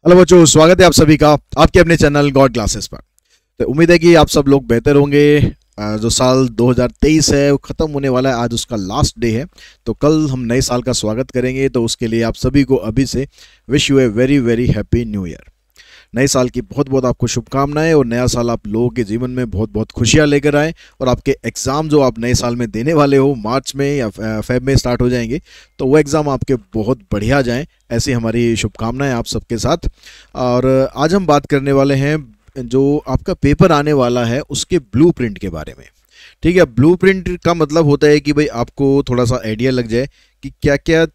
Hello बच्चों, स्वागत है आप सभी का आपके अपने चैनल गॉड क्लासेस पर। तो उम्मीद है कि आप सब लोग बेहतर होंगे। जो साल 2023 है वो ख़त्म होने वाला है, आज उसका लास्ट डे है। तो कल हम नए साल का स्वागत करेंगे, तो उसके लिए आप सभी को अभी से wish U a very very happy new year. नए साल की बहुत बहुत आपको शुभकामनाएं और नया साल आप लोगों के जीवन में बहुत बहुत खुशियां लेकर आए। और आपके एग्ज़ाम जो आप नए साल में देने वाले हो, मार्च में या फेब में स्टार्ट हो जाएंगे, तो वो एग्ज़ाम आपके बहुत बढ़िया जाएं, ऐसी हमारी शुभकामनाएं आप सबके साथ। और आज हम बात करने वाले हैं जो आपका पेपर आने वाला है उसके ब्लूप्रिंट के बारे में। ठीक है, ब्लूप्रिंट का मतलब होता है कि भाई आपको थोड़ा सा आइडिया लग जाए कि क्या क्या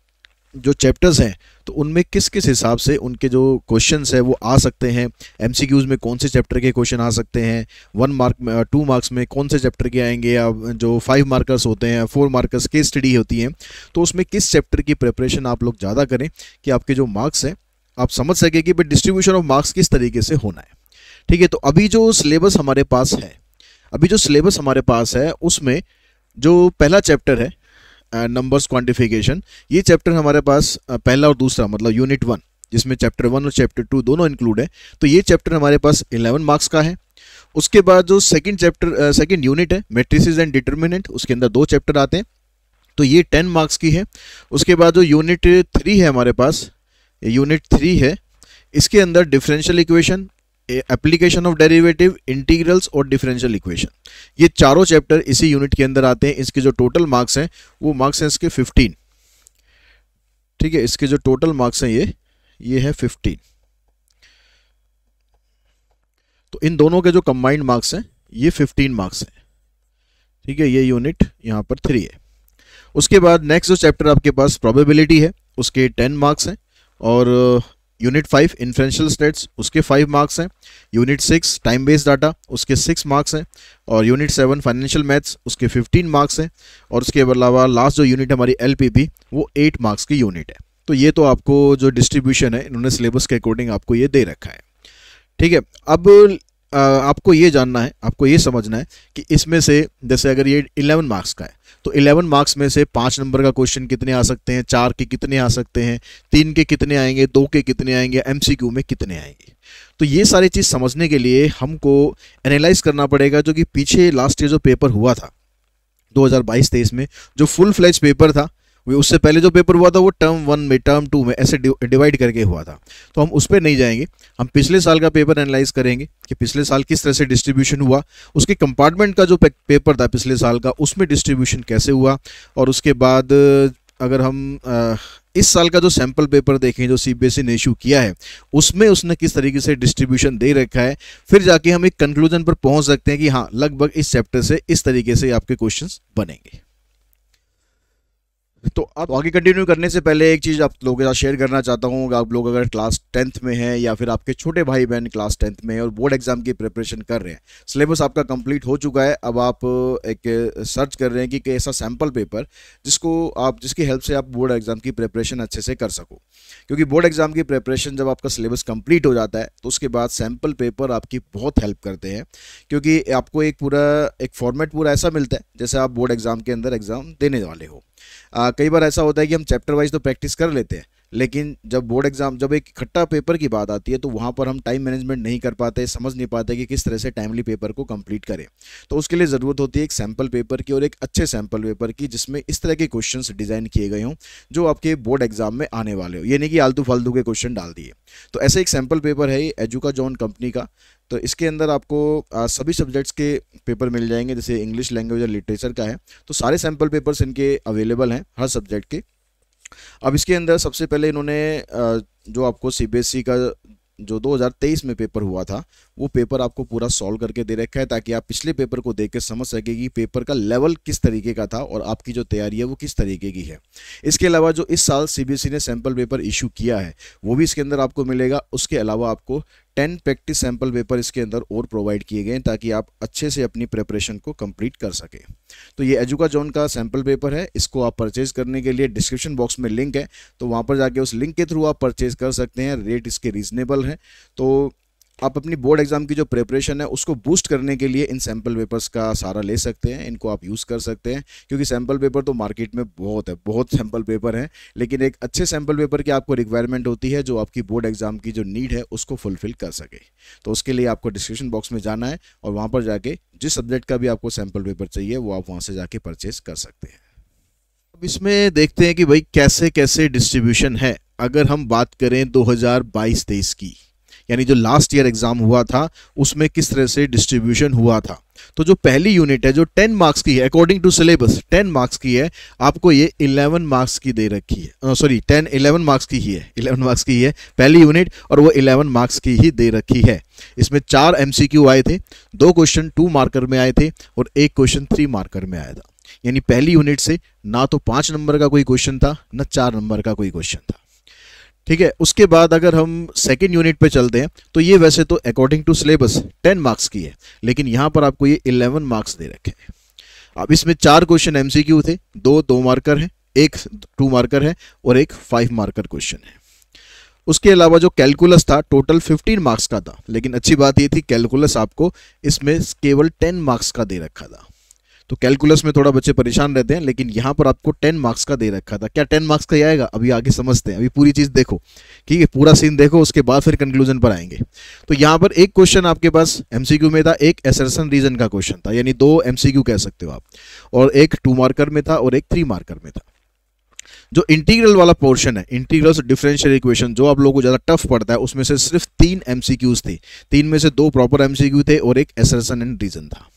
जो चैप्टर्स हैं तो उनमें किस किस हिसाब से उनके जो क्वेश्चंस है वो आ सकते हैं। एमसीक्यूज में कौन से चैप्टर के क्वेश्चन आ सकते हैं, 1 मार्क में 2 मार्क्स में कौन से चैप्टर के आएंगे, या जो 5 मार्कर्स होते हैं, 4 मार्कर्स केस स्टडी होती हैं, तो उसमें किस चैप्टर की प्रिपरेशन आप लोग ज़्यादा करें कि आपके जो मार्क्स हैं आप समझ सकें कि भाई डिस्ट्रीब्यूशन ऑफ मार्क्स किस तरीके से होना है। ठीक है, तो अभी जो सिलेबस हमारे पास है उसमें जो पहला चैप्टर है नंबर्स क्वांटिफिकेशन, ये चैप्टर हमारे पास पहला और दूसरा मतलब यूनिट 1, जिसमें चैप्टर 1 और चैप्टर 2 दोनों इंक्लूड है, तो ये चैप्टर हमारे पास 11 मार्क्स का है। उसके बाद जो सेकंड यूनिट है मैट्रिसेस एंड डिटर्मिनेंट, उसके अंदर 2 चैप्टर आते हैं, तो ये 10 मार्क्स की है। उसके बाद जो यूनिट 3 है हमारे पास, यूनिट 3 है, इसके अंदर differential equation, application of derivative, integrals और डिफरेंशियल इक्वेशन, ये चारों चैप्टर इसी यूनिट के अंदर आते हैं। इसके जो टोटल मार्क्स हैं वो मार्क्स हैं इसके 15। ठीक है, इसके जो टोटल मार्क्स हैं ये है 15। तो इन दोनों के जो कंबाइंड मार्क्स हैं ये 15 मार्क्स हैं। ठीक है, ये यूनिट यहाँ पर 3 है। उसके बाद नेक्स्ट जो चैप्टर आपके पास प्रोबेबिलिटी है, उसके 10 मार्क्स हैं। और यूनिट 5 इन्फ्रेंशियल स्टेट्स, उसके 5 मार्क्स हैं। यूनिट 6 टाइम बेस्ड डाटा, उसके 6 मार्क्स हैं। और यूनिट 7 फाइनेंशियल मैथ्स, उसके 15 मार्क्स हैं। और उसके अलावा लास्ट जो यूनिट हमारी एलपीपी, वो 8 मार्क्स की यूनिट है। तो ये तो आपको जो डिस्ट्रीब्यूशन है इन्होंने सिलेबस के अकॉर्डिंग आपको ये दे रखा है। ठीक है, अब आपको ये जानना है, आपको ये समझना है कि इसमें से जैसे अगर ये 11 मार्क्स का है तो 11 मार्क्स में से 5 नंबर का क्वेश्चन कितने आ सकते हैं, 4 के कितने आ सकते हैं, 3 के कितने आएंगे, 2 के कितने आएंगे, एमसीक्यू में कितने आएंगे। तो ये सारी चीज़ समझने के लिए हमको एनालाइज करना पड़ेगा जो कि पीछे लास्ट ईयर जो पेपर हुआ था 2022-23 में, जो फुल फ्लैज पेपर था, उससे पहले जो पेपर हुआ था वो टर्म 1 में, टर्म 2 में ऐसे डिवाइड करके हुआ था। तो हम उस पर नहीं जाएंगे, हम पिछले साल का पेपर एनालाइज करेंगे कि पिछले साल किस तरह से डिस्ट्रीब्यूशन हुआ, उसके कंपार्टमेंट का जो पेपर था पिछले साल का उसमें डिस्ट्रीब्यूशन कैसे हुआ। और उसके बाद अगर हम इस साल का जो सैम्पल पेपर देखें जो सीबीएसई ने इशू किया है उसमें उसने किस तरीके से डिस्ट्रीब्यूशन दे रखा है, फिर जाके हम एक कंक्लूजन पर पहुंच सकते हैं कि हाँ लगभग इस चैप्टर से इस तरीके से आपके क्वेश्चंस बनेंगे। तो अब आगे कंटिन्यू करने से पहले एक चीज़ आप लोगों के साथ शेयर करना चाहता हूँ। आप लोग अगर क्लास 10th में हैं या फिर आपके छोटे भाई बहन क्लास 10th में हैं और बोर्ड एग्जाम की प्रिपरेशन कर रहे हैं, सिलेबस आपका कंप्लीट हो चुका है, अब आप एक सर्च कर रहे हैं कि ऐसा सैम्पल पेपर जिसकी हेल्प से आप बोर्ड एग्जाम की प्रिपरेशन अच्छे से कर सको। क्योंकि बोर्ड एग्जाम की प्रिपरेशन जब आपका सिलेबस कंप्लीट हो जाता है तो उसके बाद सैम्पल पेपर आपकी बहुत हेल्प करते हैं, क्योंकि आपको एक फॉर्मेट पूरा ऐसा मिलता है जैसे आप बोर्ड एग्जाम के अंदर एग्जाम देने वाले हो। कई बार ऐसा होता है कि हम चैप्टर वाइज तो प्रैक्टिस कर लेते हैं, लेकिन जब बोर्ड एग्जाम, जब एक इकट्ठा पेपर की बात आती है तो वहाँ पर हम टाइम मैनेजमेंट नहीं कर पाते, समझ नहीं पाते कि किस तरह से टाइमली पेपर को कंप्लीट करें। तो उसके लिए ज़रूरत होती है एक सैम्पल पेपर की, और एक अच्छे सैम्पल पेपर की जिसमें इस तरह के क्वेश्चंस डिज़ाइन किए गए हों जो आपके बोर्ड एग्जाम में आने वाले हो, ये नहीं कि आलतू फालतू के क्वेश्चन डाल दिए। तो ऐसे एक सैम्पल पेपर है ये एजुकाजॉन कंपनी का। तो इसके अंदर आपको सभी सब्जेक्ट्स के पेपर मिल जाएंगे, जैसे इंग्लिश लैंग्वेज और लिटरेचर का है तो सारे सैम्पल पेपर्स इनके अवेलेबल हैं हर सब्जेक्ट के। अब इसके अंदर सबसे पहले इन्होंने जो आपको सीबीएसई का जो 2023 में पेपर हुआ था वो पेपर आपको पूरा सॉल्व करके दे रखा है, ताकि आप पिछले पेपर को देख के समझ सके कि पेपर का लेवल किस तरीके का था और आपकी जो तैयारी है वो किस तरीके की है। इसके अलावा जो इस साल सीबीएसई ने सैम्पल पेपर इशू किया है वो भी इसके अंदर आपको मिलेगा। उसके अलावा आपको 10 प्रैक्टिस सैम्पल पेपर इसके अंदर और प्रोवाइड किए गए हैं ताकि आप अच्छे से अपनी प्रिपरेशन को कंप्लीट कर सकें। तो ये एजुकाजॉन का सैम्पल पेपर है, इसको आप परचेज करने के लिए डिस्क्रिप्शन बॉक्स में लिंक है, तो वहाँ पर जाके उस लिंक के थ्रू आप परचेज कर सकते हैं। रेट इसके रीजनेबल हैं। तो आप अपनी बोर्ड एग्जाम की जो प्रिपरेशन है उसको बूस्ट करने के लिए इन सैम्पल पेपर्स का सहारा ले सकते हैं, इनको आप यूज़ कर सकते हैं, क्योंकि सैम्पल पेपर तो मार्केट में बहुत है, बहुत सैम्पल पेपर हैं, लेकिन एक अच्छे सैम्पल पेपर की आपको रिक्वायरमेंट होती है जो आपकी बोर्ड एग्जाम की जो नीड है उसको फुलफिल कर सके। तो उसके लिए आपको डिस्क्रिप्शन बॉक्स में जाना है और वहाँ पर जाके जिस सब्जेक्ट का भी आपको सैम्पल पेपर चाहिए वो आप वहाँ से जाके परचेज कर सकते हैं। अब इसमें देखते हैं कि भाई कैसे कैसे डिस्ट्रीब्यूशन है। अगर हम बात करें 2022-23 की, यानी जो लास्ट ईयर एग्जाम हुआ था उसमें किस तरह से डिस्ट्रीब्यूशन हुआ था, तो जो पहली यूनिट है जो 10 मार्क्स की है अकॉर्डिंग टू सिलेबस, 10 मार्क्स की है, आपको ये 11 मार्क्स की दे रखी है, सॉरी 11 मार्क्स की ही है, 11 मार्क्स की है पहली यूनिट और वो 11 मार्क्स की ही दे रखी है। इसमें 4 MCQ आए थे, 2 क्वेश्चन 2 मार्कर में आए थे और 1 क्वेश्चन 3 मार्कर में आया था। यानी पहली यूनिट से ना तो 5 नंबर का कोई क्वेश्चन था ना 4 नंबर का कोई क्वेश्चन था। ठीक है, उसके बाद अगर हम सेकेंड यूनिट पे चलते हैं तो ये वैसे तो अकॉर्डिंग टू सिलेबस 10 मार्क्स की है, लेकिन यहाँ पर आपको ये 11 मार्क्स दे रखे हैं। अब इसमें 4 क्वेश्चन MCQ थे, 2 मार्कर है, 1 2 मार्कर है और 1 5 मार्कर क्वेश्चन है। उसके अलावा जो कैलकुलस था टोटल 15 मार्क्स का था, लेकिन अच्छी बात ये थी कैलकुलस आपको इसमें केवल 10 मार्क्स का दे रखा था। तो कैलकुलस में थोड़ा बच्चे परेशान रहते हैं, लेकिन यहाँ पर आपको 10 मार्क्स का दे रखा था। क्या 10 मार्क्स का ही आएगा, अभी आगे समझते हैं, अभी पूरी चीज़ देखो, ठीक है, पूरा सीन देखो, उसके बाद फिर कंक्लूजन पर आएंगे। तो यहाँ पर एक क्वेश्चन आपके पास MCQ में था, एक असर्शन रीजन का क्वेश्चन था, यानी 2 MCQ कह सकते हो आप, और एक 2 मार्कर में था और एक 3 मार्कर में था। जो इंटीग्रल वाला पोर्शन है, इंटीग्रल डिफरेंशियल इक्वेशन, जो आप लोगों को ज़्यादा टफ पड़ता है, उसमें से सिर्फ 3 MCQs थे, 3 में से 2 प्रॉपर MCQ थे और एक असर्शन एंड रीजन था।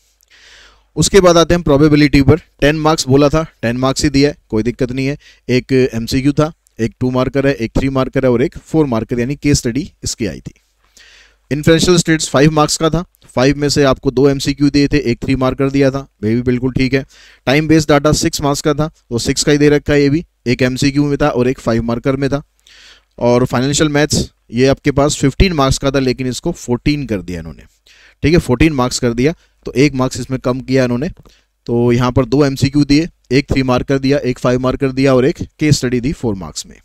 उसके बाद आते हैं प्रोबेबिलिटी पर। 10 मार्क्स बोला था, 10 मार्क्स ही दिया है, कोई दिक्कत नहीं है। एक MCQ था, एक 2 मार्कर है, एक 3 मार्कर है और एक 4 मार्कर, यानी केस स्टडी इसकी आई थी। इन्फ्रेंशियल स्टेट्स 5 मार्क्स का था, 5 में से आपको 2 MCQ दिए थे, एक 3 मार्कर दिया था, वे भी बिल्कुल ठीक है। टाइम बेस्ड डाटा 6 मार्क्स का था, तो 6 का ही दे रखा है, ये भी एक MCQ में था और एक 5 मार्कर में था। और फाइनेंशियल मैथ्स ये आपके पास 15 मार्क्स का था, लेकिन इसको 14 कर दिया इन्होंने, ठीक है, 14 मार्क्स कर दिया, तो 1 मार्क्स इसमें कम किया इन्होंने। तो यहाँ पर 2 MCQ दिए, एक 3 मार्कर दिया, एक 5 मार्कर दिया और एक केस स्टडी दी 4 मार्क्स में।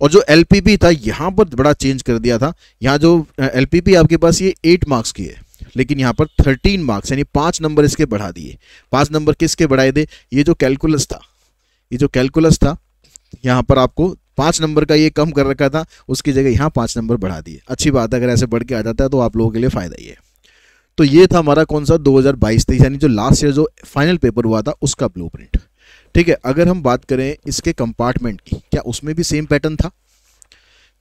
और जो LPP था यहाँ पर बड़ा चेंज कर दिया था। यहाँ जो LPP आपके पास ये 8 मार्क्स की है, लेकिन यहाँ पर 13 मार्क्स यानी 5 नंबर इसके बढ़ा दिए। 5 नंबर किसके बढ़ाए थे, ये जो कैलकुलस था, ये जो कैलकुलस था यहाँ पर आपको 5 नंबर का ये कम कर रखा था, उसकी जगह यहाँ 5 नंबर बढ़ा दिए। अच्छी बात है, अगर ऐसे बढ़ के आ जाता है तो आप लोगों के लिए फ़ायदा ही है। तो ये था हमारा कौन सा 2022-23, यानी जो लास्ट ईयर जो फाइनल पेपर हुआ था उसका ब्लूप्रिंट। ठीक है, अगर हम बात करें इसके कंपार्टमेंट की, क्या उसमें भी सेम पैटर्न था,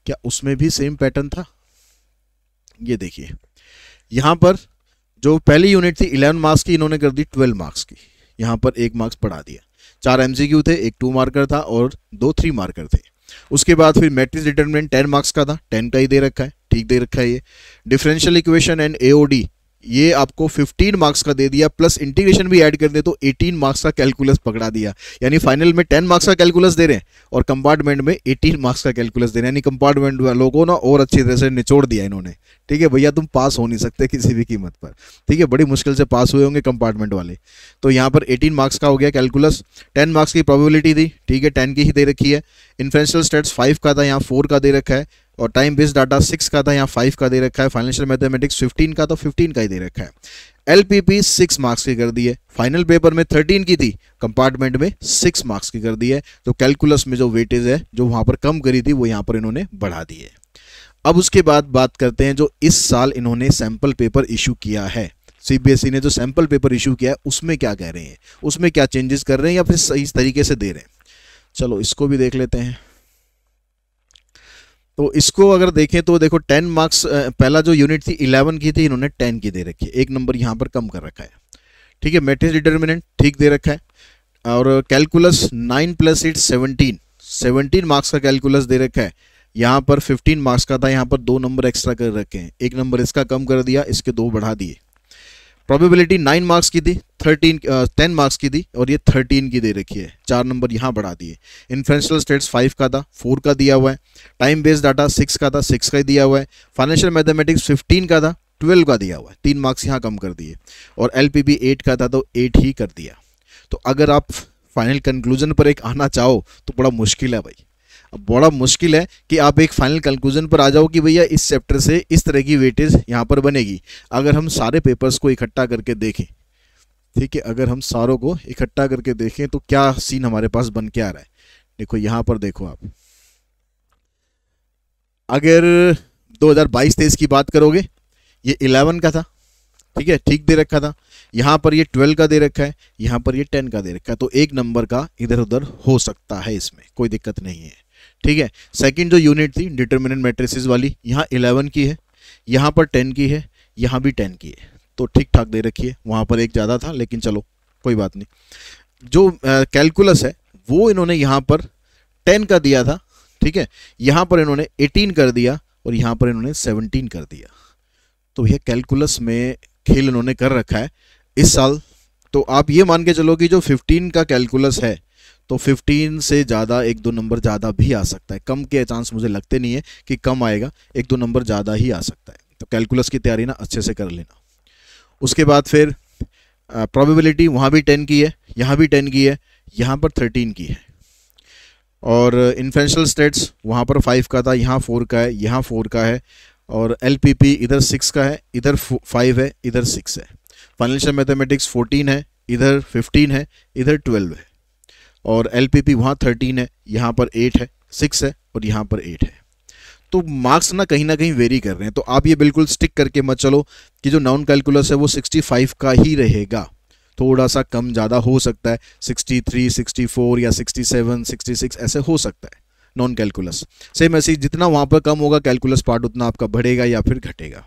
क्या उसमें भी सेम पैटर्न था? ये देखिए, यहाँ पर जो पहली यूनिट थी 11 मार्क्स की, इन्होंने कर दी 12 मार्क्स की, यहाँ पर 1 मार्क्स बढ़ा दिया। 4 MCQ थे, एक 2 मार्कर था और 2 3 मार्कर थे। उसके बाद फिर मैट्रिक्स डिटरमिनेंट 10 मार्क्स का था, 10 का ही दे रखा है, ठीक दे रखा है। ये डिफरेंशियल इक्वेशन एंड AOD ये आपको 15 मार्क्स का दे दिया, प्लस इंटीग्रेशन भी ऐड कर दे तो 18 मार्क्स का कैलकुलस पकड़ा दिया। यानी फाइनल में 10 मार्क्स का कैलकुलस दे रहे हैं और कंपार्टमेंट में 18 मार्क्स का कैलकुलस दे रहे हैं, यानी कंपार्टमेंट वालों को ना और अच्छी तरह से निचोड़ दिया इन्होंने। ठीक है भैया, तुम पास हो नहीं सकते किसी भी कीमत पर, ठीक है, बड़ी मुश्किल से पास हुए होंगे कंपार्टमेंट वाले। तो यहाँ पर 18 मार्क्स का हो गया कैलकुलस। 10 मार्क्स की प्रोबेबिलिटी थी, ठीक है, 10 की ही दे रखी है। इन्फ्रेंशियल स्टेट्स 5 का था, यहाँ 4 का दे रखा है। और टाइम बेस्ड डाटा 6 का था, यहाँ 5 का दे रखा है। फाइनेंशियल मैथमेटिक्स 15 का, तो 15 का ही दे रखा है। LPP 6 मार्क्स की कर दी है, फाइनल पेपर में 13 की थी, कंपार्टमेंट में 6 मार्क्स की कर दी है। तो कैलकुलस में जो वेटेज है जो वहाँ पर कम करी थी वो यहाँ पर इन्होंने बढ़ा दी है। अब उसके बाद बात करते हैं जो इस साल इन्होंने सैम्पल पेपर इशू किया है। CBSE ने जो सैम्पल पेपर इशू किया है उसमें क्या कह रहे हैं, उसमें क्या चेंजेस कर रहे हैं या फिर सही तरीके से दे रहे हैं। चलो इसको भी देख लेते हैं। तो इसको अगर देखें तो देखो 10 मार्क्स, पहला जो यूनिट थी 11 की थी, इन्होंने 10 की दे रखी है, 1 नंबर यहाँ पर कम कर रखा है। ठीक है, मैट्रिक्स डिटरमिनेंट ठीक दे रखा है। और कैलकुलस 9 + 8 17 मार्क्स का कैलकुलस दे रखा है। यहाँ पर 15 मार्क्स का था, यहाँ पर 2 नंबर एक्स्ट्रा कर रखे हैं, 1 नंबर इसका कम कर दिया, इसके 2 बढ़ा दिए। प्रोबेबिलिटी 9 मार्क्स की थी, 10 मार्क्स की थी और ये 13 की दे रखी है, 4 नंबर यहाँ बढ़ा दिए। इन्फ्रेंशियल स्टेट्स 5 का था, 4 का दिया हुआ है। टाइम बेस्ड डाटा 6 का था, 6 का ही दिया हुआ है। फाइनेंशियल मैथमेटिक्स 15 का था, 12 का दिया हुआ है, 3 मार्क्स यहाँ कम कर दिए। और LPP 8 का था तो 8 ही कर दिया। तो अगर आप फाइनल कंक्लूजन पर एक आना चाहो तो बड़ा मुश्किल है भाई। अब बड़ा मुश्किल है कि आप एक फाइनल कंक्लूजन पर आ जाओ कि भैया इस चैप्टर से इस तरह की वेटेज यहाँ पर बनेगी। अगर हम सारे पेपर्स को इकट्ठा करके देखें, ठीक है, अगर हम सारों को इकट्ठा करके देखें तो क्या सीन हमारे पास बन के आ रहा है। देखो यहाँ पर देखो आप, अगर 2022-23 की बात करोगे, ये 11 का था, ठीक है, ठीक दे रखा था। यहाँ पर ये 12 का दे रखा है, यहाँ पर ये 10 का दे रखा है, तो एक नंबर का इधर उधर हो सकता है, इसमें कोई दिक्कत नहीं है, ठीक है। सेकंड जो यूनिट थी डिटर्मिनेंट मैट्रिसेस वाली, यहाँ 11 की है, यहाँ पर 10 की है, यहाँ भी 10 की है, तो ठीक ठाक दे रखी है। वहाँ पर एक ज़्यादा था, लेकिन चलो कोई बात नहीं। जो कैलकुलस है वो इन्होंने यहाँ पर 10 का दिया था, ठीक है, यहाँ पर इन्होंने 18 कर दिया और यहाँ पर इन्होंने 17 कर दिया। तो यह कैलकुलस में खेल इन्होंने कर रखा है इस साल। तो आप ये मान के चलो कि जो 15 का कैलकुलस है, तो 15 से ज़्यादा 1-2 नंबर ज़्यादा भी आ सकता है। कम के चांस मुझे लगते नहीं है कि कम आएगा, 1-2 नंबर ज़्यादा ही आ सकता है। तो कैलकुलस की तैयारी ना अच्छे से कर लेना। उसके बाद फिर प्रोबेबिलिटी, वहाँ भी 10 की है, यहाँ भी 10 की है, यहाँ पर 13 की है। और इन्फ्रेंशियल स्टेट्स, वहाँ पर 5 का था, यहाँ 4 का है, यहाँ 4 का है। और LPP इधर 6 का है, इधर 5 है, इधर 6 है। फाइनेंशियल मैथमेटिक्स 14 है, इधर 15 है, इधर 12 है। और LPP वहाँ 13 है, यहाँ पर 8 है, 6 है और यहाँ पर 8 है। तो मार्क्स ना कहीं वेरी कर रहे हैं। तो आप ये बिल्कुल स्टिक करके मत चलो कि जो नॉन कैलकुलस है वो 65 का ही रहेगा, थोड़ा सा कम ज़्यादा हो सकता है, 63, 64 या 67, 66 ऐसे हो सकता है नॉन कैलकुलस। सेम ऐसे जितना वहाँ पर कम होगा कैलकुलस पार्ट, उतना आपका बढ़ेगा या फिर घटेगा।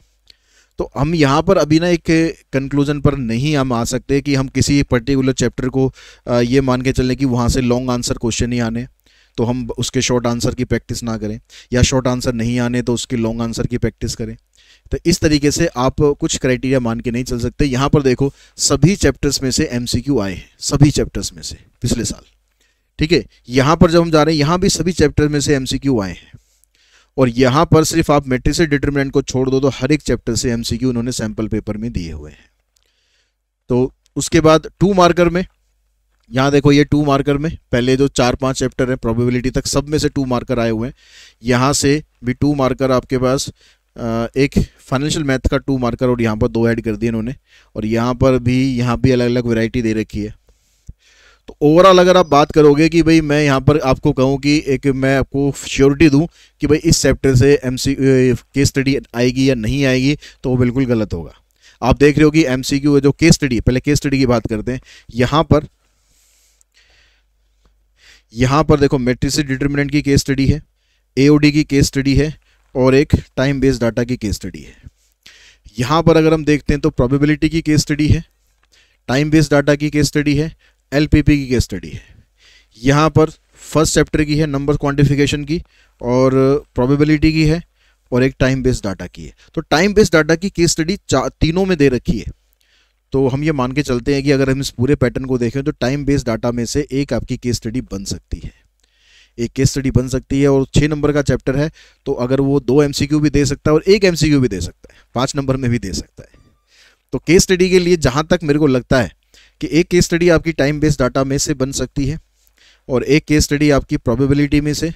तो हम यहाँ पर अभी ना एक कंक्लूजन पर नहीं हम आ सकते कि हम किसी पर्टिकुलर चैप्टर को ये मान के चलें कि वहाँ से लॉन्ग आंसर क्वेश्चन ही आने, तो हम उसके शॉर्ट आंसर की प्रैक्टिस ना करें, या शॉर्ट आंसर नहीं आने तो उसकी लॉन्ग आंसर की प्रैक्टिस करें। तो इस तरीके से आप कुछ क्राइटेरिया मान के नहीं चल सकते। यहाँ पर देखो सभी चैप्टर्स में से MCQ आए हैं, सभी चैप्टर्स में से पिछले साल, ठीक है। यहाँ पर जब हम जा रहे हैं, यहाँ भी सभी चैप्टर में से MCQ आए हैं। और यहाँ पर सिर्फ आप मैट्रिक्स डिटर्मिनेंट को छोड़ दो तो हर एक चैप्टर से MCQ उन्होंने सैम्पल पेपर में दिए हुए हैं। तो उसके बाद 2 मार्कर में, यहाँ देखो ये 2 मार्कर में पहले जो 4-5 चैप्टर है प्रोबेबिलिटी तक, सब में से 2 मार्कर आए हुए हैं। यहाँ से भी 2 मार्कर आपके पास, एक फाइनेंशियल मैथ का 2 मार्कर और यहाँ पर 2 ऐड कर दिए इन्होंने। और यहाँ पर भी, यहाँ भी अलग अलग वैरायटी दे रखी है। तो ओवरऑल अगर आप बात करोगे कि भाई मैं यहाँ पर आपको कहूँ कि एक मैं आपको श्योरिटी दूँ कि भाई इस चैप्टर से केस स्टडी आएगी या नहीं आएगी, तो वो बिल्कुल गलत होगा। आप देख रहे हो कि MCQ जो केस स्टडी, पहले केस स्टडी की बात करते हैं। यहाँ पर देखो मैट्रिक्स डिटर्मिनेंट की केस स्टडी है, AOD की केस स्टडी है और एक टाइम बेस्ड डाटा की केस स्टडी है। यहाँ पर अगर हम देखते हैं तो प्रोबेबिलिटी की केस स्टडी है, टाइम बेस्ड डाटा की केस स्टडी है, LPP की केस स्टडी है। यहाँ पर फर्स्ट चैप्टर की है नंबर क्वांटिफिकेशन की, और प्रोबेबिलिटी की है और एक टाइम बेस्ड डाटा की है। तो टाइम बेस्ड डाटा की केस स्टडी तीनों में दे रखी है। तो हम ये मान के चलते हैं कि अगर हम इस पूरे पैटर्न को देखें तो टाइम बेस्ड डाटा में से एक आपकी केस स्टडी बन सकती है, एक केस स्टडी बन सकती है। और 6 नंबर का चैप्टर है, तो अगर वो 2 MCQ भी दे सकता है और 1 MCQ भी दे सकता है, 5 नंबर में भी दे सकता है। तो केस स्टडी के लिए जहाँ तक मेरे को लगता है कि एक केस स्टडी आपकी टाइम बेस्ड डाटा में से बन सकती है, और एक केस स्टडी आपकी प्रोबेबिलिटी में से,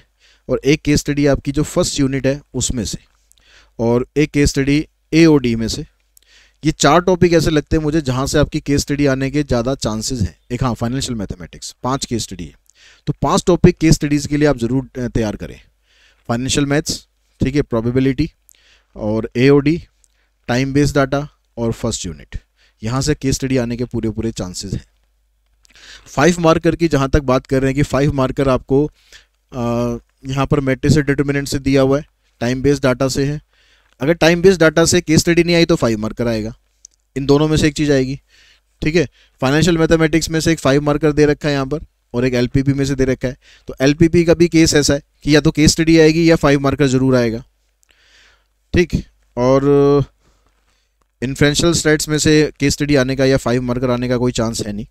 और एक केस स्टडी आपकी जो फर्स्ट यूनिट है उसमें से, और एक केस स्टडी AOD में से। ये 4 टॉपिक ऐसे लगते हैं मुझे जहाँ से आपकी केस स्टडी आने के ज़्यादा चांसेस हैं। एक हाँ फाइनेंशियल मैथमेटिक्स 5 केस स्टडी है, तो 5 टॉपिक केस स्टडीज़ के लिए आप ज़रूर तैयार करें। फाइनेंशियल मैथ्स, ठीक है, प्रोबेबिलिटी और AOD, टाइम बेस्ड डाटा और फर्स्ट यूनिट, यहाँ से केस स्टडी आने के पूरे चांसेस हैं। 5 मार्कर की जहाँ तक बात कर रहे हैं कि 5 मार्कर आपको यहाँ पर मैट्रिक्स डिटर्मिनेंट से दिया हुआ है, टाइम बेस्ड डाटा से है। अगर टाइम बेस्ड डाटा से केस स्टडी नहीं आई तो 5 मार्कर आएगा, इन दोनों में से एक चीज़ आएगी, ठीक है। फाइनेंशियल मैथमेटिक्स में से एक 5 मार्कर दे रखा है यहाँ पर, और एक LPP में से दे रखा है। तो LPP का भी केस ऐसा है कि या तो केस स्टडी आएगी या 5 मार्कर जरूर आएगा, ठीक। और इन्फ्रेंशियल स्टेट्स में से केस स्टडी आने का या 5 मार्कर आने का कोई चांस है नहीं।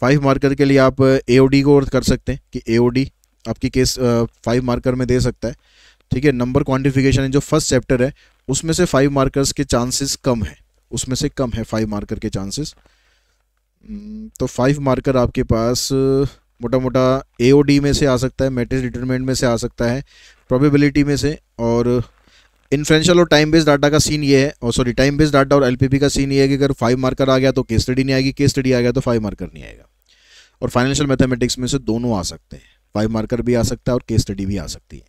5 मार्कर के लिए आप AOD को कर सकते हैं कि AOD आपकी केस 5 मार्कर में दे सकता है, ठीक है। नंबर क्वांटिफिकेशन जो फर्स्ट चैप्टर है उसमें से 5 मार्कर्स के चांसेस कम है, उसमें से कम है 5 मार्कर के चांसेस। तो 5 मार्कर आपके पास मोटा मोटा AOD में से आ सकता है, मैट्रिक्स डिटरमिनेंट में से आ सकता है, प्रोबेबिलिटी में से। और इन्फ्रेंशियल और टाइम बेस्ड डाटा का सीन ये है, और सॉरी टाइम बेस्ड डाटा और LPP का सीन ये है कि अगर 5 मार्कर आ गया तो केस स्टडी नहीं आएगी, केस स्टडी आ गया तो 5 मार्कर नहीं आएगा। और फाइनेंशियल मैथमेटिक्स में से दोनों आ सकते हैं, 5 मार्कर भी आ सकता है और केस स्टडी भी आ सकती है।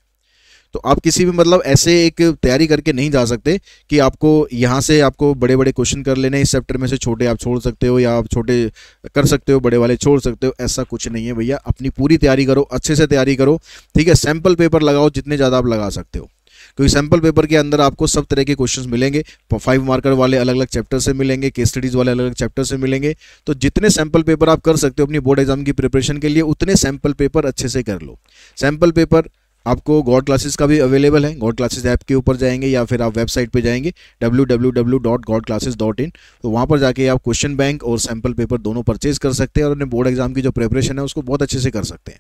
तो आप किसी भी मतलब ऐसे एक तैयारी करके नहीं जा सकते कि आपको यहाँ से आपको बड़े बड़े क्वेश्चन कर लेने, इस चैप्टर में से छोटे आप छोड़ सकते हो या आप छोटे कर सकते हो, बड़े वाले छोड़ सकते हो, ऐसा कुछ नहीं है भैया। अपनी पूरी तैयारी करो, अच्छे से तैयारी करो, ठीक है। सैम्पल पेपर लगाओ जितने ज़्यादा आप लगा सकते हो, क्योंकि सैम्पल पेपर के अंदर आपको सब तरह के क्वेश्चंस मिलेंगे। 5 मार्कर वाले अलग अलग चैप्टर से मिलेंगे, केस स्टडीज़ वाले अलग अलग चैप्टर से मिलेंगे। तो जितने सैम्पल पेपर आप कर सकते हो अपनी बोर्ड एग्जाम की प्रिपरेशन के लिए, उतने सैम्पल पेपर अच्छे से कर लो। सैम्पल पेपर आपको गॉड क्लासेस का भी अवेलेबल है, गॉड क्लासेस ऐप के ऊपर जाएंगे या फिर आप वेबसाइट पे जाएंगे www.godclasses.in, तो वहाँ पर जाके आप क्वेश्चन बैंक और सैम्पल पेपर दोनों परचेज कर सकते हैं और अपने बोर्ड एग्जाम की जो प्रिपरेशन है उसको बहुत अच्छे से कर सकते हैं,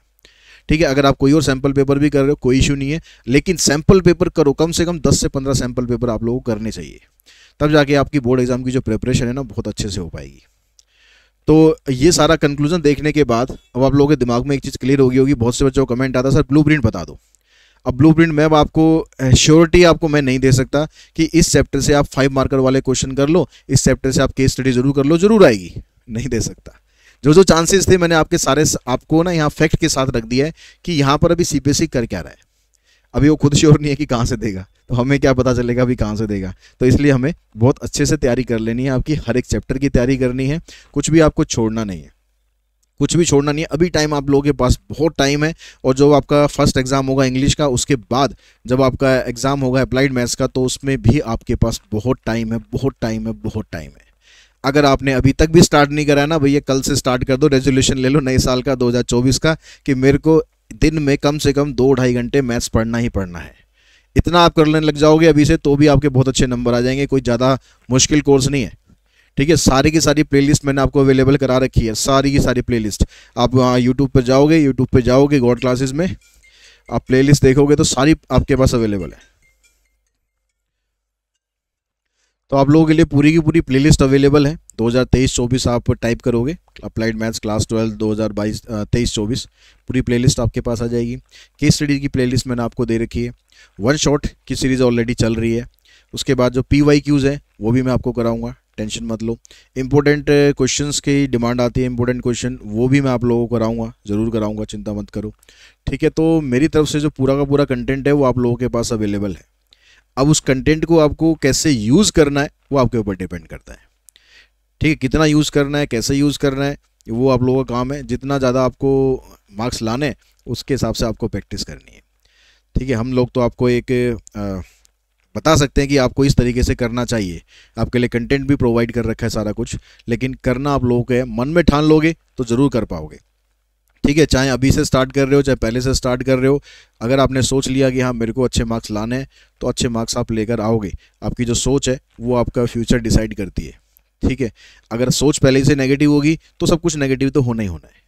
ठीक है। अगर आप कोई और सैम्पल पेपर भी कर रहे हो कोई इशू नहीं है, लेकिन सैम्पल पेपर करो, कम से कम 10 से 15 सैम्पल पेपर आप लोगों को करने चाहिए, तब जाके आपकी बोर्ड एग्जाम की जो प्रिपरेशन है ना बहुत अच्छे से हो पाएगी। तो ये सारा कंक्लूजन देखने के बाद अब आप लोगों के दिमाग में एक चीज़ क्लियर होगी। बहुत से बच्चों को कमेंट आता है सर ब्लूप्रिंट बता दो। अब ब्लूप्रिंट मैं अब आपको श्योरिटी आपको मैं नहीं दे सकता कि इस चैप्टर से आप 5 मार्कर वाले क्वेश्चन कर लो, इस चैप्टर से आप केस स्टडी जरूर कर लो, जरूर आएगी, नहीं दे सकता। जो जो चांसेस थे मैंने आपके सारे आपको ना यहाँ फैक्ट के साथ रख दिया है कि यहाँ पर अभी CPSC कर क्या रहा है। अभी वो खुद श्योर नहीं है कि कहाँ से देगा, तो हमें क्या पता चलेगा अभी कहाँ से देगा। तो इसलिए हमें बहुत अच्छे से तैयारी कर लेनी है, आपकी हर एक चैप्टर की तैयारी करनी है, कुछ भी आपको छोड़ना नहीं है, कुछ भी छोड़ना नहीं है। अभी टाइम आप लोगों के पास बहुत टाइम है। और जो आपका फर्स्ट एग्जाम होगा इंग्लिश का, उसके बाद जब आपका एग्जाम होगा अप्लाइड मैथ्स का, तो उसमें भी आपके पास बहुत टाइम है, बहुत टाइम है, बहुत टाइम है। अगर आपने अभी तक भी स्टार्ट नहीं करा है ना भैया, कल से स्टार्ट कर दो, रेजोल्यूशन ले लो नए साल का 2024 का कि मेरे को दिन में कम से कम 2-2.5 घंटे मैथ्स पढ़ना ही पढ़ना है। इतना आप करने लग जाओगे अभी से तो भी आपके बहुत अच्छे नंबर आ जाएंगे। कोई ज़्यादा मुश्किल कोर्स नहीं है, ठीक है। सारी की सारी प्लेलिस्ट मैंने आपको अवेलेबल करा रखी है, सारी की सारी प्लेलिस्ट। आप यूट्यूब पर जाओगे गॉड क्लासेस में आप प्लेलिस्ट देखोगे तो सारी आपके पास अवेलेबल है। तो आप लोगों के लिए पूरी की पूरी प्लेलिस्ट अवेलेबल है। 2023-24 आप टाइप करोगे अप्लाइड मैथ्स क्लास 12 2023-24 पूरी प्लेलिस्ट आपके पास आ जाएगी। केस स्टडी की प्लेलिस्ट मैंने आपको दे रखी है। वन शॉट की सीरीज़ ऑलरेडी चल रही है। उसके बाद जो PYQs है वो भी मैं आपको कराऊंगा, टेंशन मत लो। इंपॉर्टेंट क्वेश्चंस की डिमांड आती है, इंपॉर्टेंट क्वेश्चन वो भी मैं आप लोगों को कराऊंगा, ज़रूर कराऊंगा, चिंता मत करो, ठीक है। तो मेरी तरफ से जो पूरा का पूरा कंटेंट है वो आप लोगों के पास अवेलेबल है। अब उस कंटेंट को आपको कैसे यूज़ करना है वो आपके ऊपर डिपेंड करता है, ठीक है। कितना यूज़ करना है, कैसे यूज़ करना है, वो आप लोगों का काम है। जितना ज़्यादा आपको मार्क्स लाने हैं उसके हिसाब से आपको प्रैक्टिस करनी है, ठीक है। हम लोग तो आपको एक बता सकते हैं कि आपको इस तरीके से करना चाहिए, आपके लिए कंटेंट भी प्रोवाइड कर रखा है सारा कुछ, लेकिन करना आप लोगों को है। मन में ठान लोगे तो ज़रूर कर पाओगे, ठीक है। चाहे अभी से स्टार्ट कर रहे हो, चाहे पहले से स्टार्ट कर रहे हो, अगर आपने सोच लिया कि हाँ मेरे को अच्छे मार्क्स लाने हैं तो अच्छे मार्क्स आप लेकर आओगे। आपकी जो सोच है वो आपका फ्यूचर डिसाइड करती है, ठीक है। अगर सोच पहले से नेगेटिव होगी तो सब कुछ नेगेटिव तो होना ही होना है।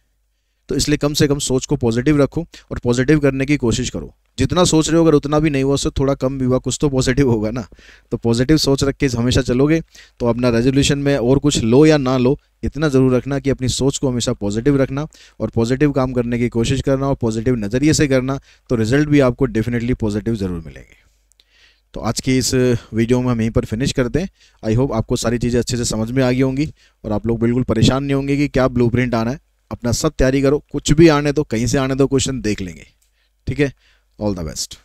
तो इसलिए कम से कम सोच को पॉजिटिव रखो और पॉजिटिव करने की कोशिश करो। जितना सोच रहे हो अगर उतना भी नहीं हुआ, उससे थोड़ा कम भी हुआ, कुछ तो पॉजिटिव होगा ना। तो पॉजिटिव सोच रख के हमेशा चलोगे तो अपना रेजोल्यूशन में और कुछ लो या ना लो, इतना ज़रूर रखना कि अपनी सोच को हमेशा पॉजिटिव रखना और पॉजिटिव काम करने की कोशिश करना और पॉजिटिव नज़रिए से करना, तो रिजल्ट भी आपको डेफिनेटली पॉजिटिव ज़रूर मिलेंगे। तो आज की इस वीडियो में हम यहीं पर फिनिश करते हैं। आई होप आपको सारी चीज़ें अच्छे से समझ में आ गई होंगी और आप लोग बिल्कुल परेशान नहीं होंगे कि क्या ब्लूप्रिंट आना है। अपना सब तैयारी करो, कुछ भी आने दो, कहीं से आने दो, क्वेश्चन देख लेंगे, ठीक है। All the best.